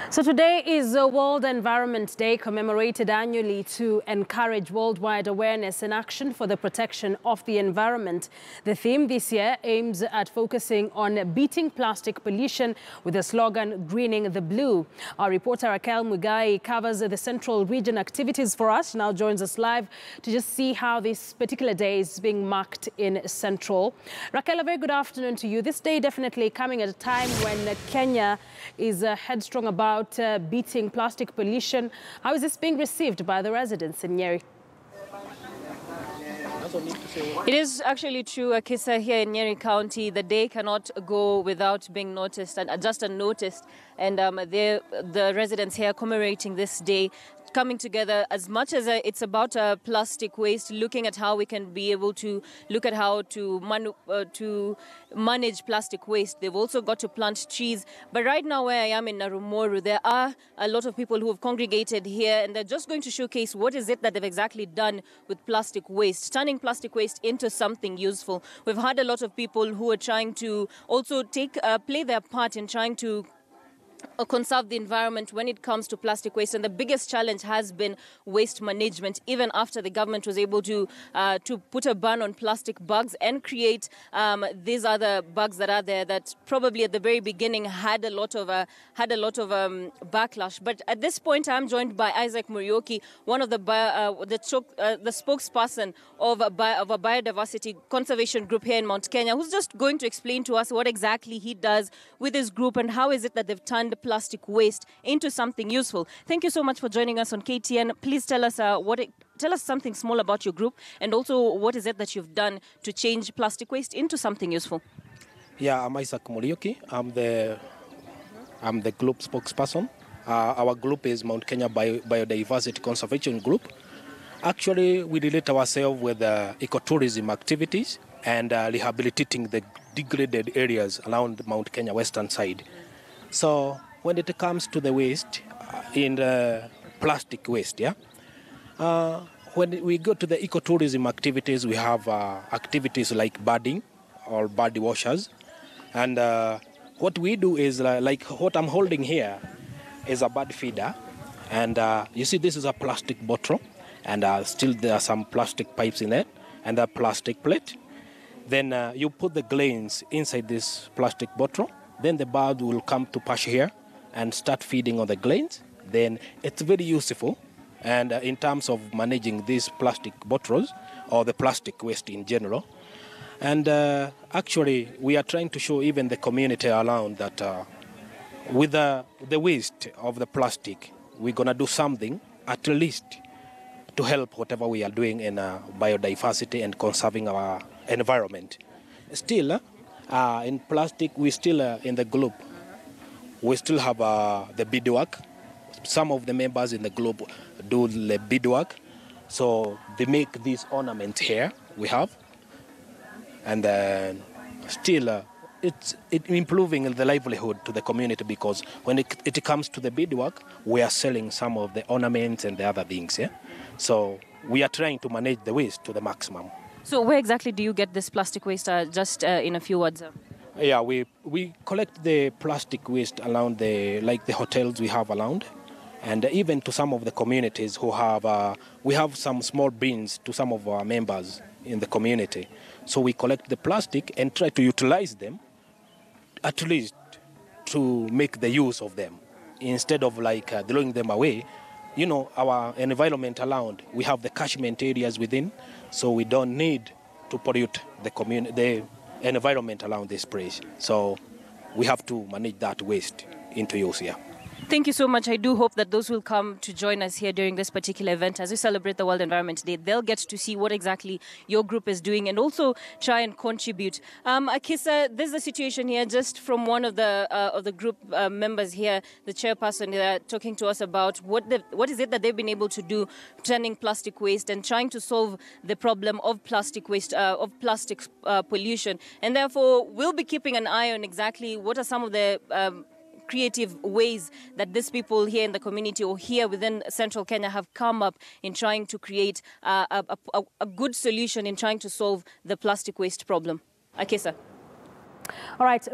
So today is World Environment Day, commemorated annually to encourage worldwide awareness and action for the protection of the environment. The theme this year aims at focusing on beating plastic pollution with the slogan "Greening the Blue." Our reporter Raquel Mugai covers the Central Region activities for us. Now joins us live to just see how this particular day is being marked in Central. Raquel, a very good afternoon to you. This day definitely coming at a time when Kenya is headstrong about beating plastic pollution. How is this being received by the residents in Nyeri? It is actually true, Akisa, here in Nyeri County. The day cannot go without being noticed and just unnoticed. And the residents here commemorating this day, coming together as much as it's about plastic waste, looking at how we can be able to look at how to manage plastic waste. They've also got to plant trees. But right now where I am in Narumoru, there are a lot of people who have congregated here, and they're just going to showcase what is it that they've exactly done with plastic waste, turning plastic waste into something useful. We've had a lot of people who are trying to also play their part in trying to conserve the environment when it comes to plastic waste. And the biggest challenge has been waste management, even after the government was able to put a ban on plastic bags and create these other bags that are there that probably at the very beginning had a lot of backlash. But at this point, I'm joined by Isaac Murioki, one of the spokesperson of a biodiversity conservation group here in Mount Kenya, who's just going to explain to us what exactly he does with his group and how is it that they've turned plastic waste into something useful. Thank you so much for joining us on KTN. Please tell us tell us something small about your group, and also what is it that you've done to change plastic waste into something useful. Yeah, I'm Isaac Murioki. I'm the group spokesperson. Our group is Mount Kenya Biodiversity Conservation Group. Actually, we relate ourselves with ecotourism activities and rehabilitating the degraded areas around Mount Kenya western side. So when it comes to the waste, in the plastic waste, when we go to the ecotourism activities, we have activities like birding or bird washers. And what we do is, like what I'm holding here is a bird feeder. And you see this is a plastic bottle, and still there are some plastic pipes in it, and a plastic plate. Then you put the grains inside this plastic bottle. Then the bird will come to perch here and start feeding on the grains. Then it's very useful. And in terms of managing these plastic bottles or the plastic waste in general. And actually, we are trying to show even the community around that with the waste of the plastic, we're going to do something at least to help whatever we are doing in biodiversity and conserving our environment. Still, in plastic, we still, in the group, we still have the beadwork. Some of the members in the group do the beadwork. So they make these ornaments here, we have. And then still, it's improving the livelihood to the community, because when it comes to the beadwork, we are selling some of the ornaments and the other things. Yeah? So we are trying to manage the waste to the maximum. So where exactly do you get this plastic waste, just in a few words? Yeah, we collect the plastic waste around the hotels we have around, and even to some of the communities who have, we have some small bins to some of our members in the community. So we collect the plastic and try to utilize them, at least to make the use of them, instead of throwing them away. You know, our environment around, we have the catchment areas within, so we don't need to pollute the environment around this place. So we have to manage that waste into use here. Thank you so much. I do hope that those who will come to join us here during this particular event, as we celebrate the World Environment Day, they'll get to see what exactly your group is doing and also try and contribute. Akisa, there's a situation here just from one of the group members here, the chairperson, talking to us about what is it that they've been able to do, turning plastic waste and trying to solve the problem of plastic waste, of plastic pollution. And therefore, we'll be keeping an eye on exactly what are some of the creative ways that these people here in the community or here within Central Kenya have come up in trying to create a good solution in trying to solve the plastic waste problem. Akisa. All right,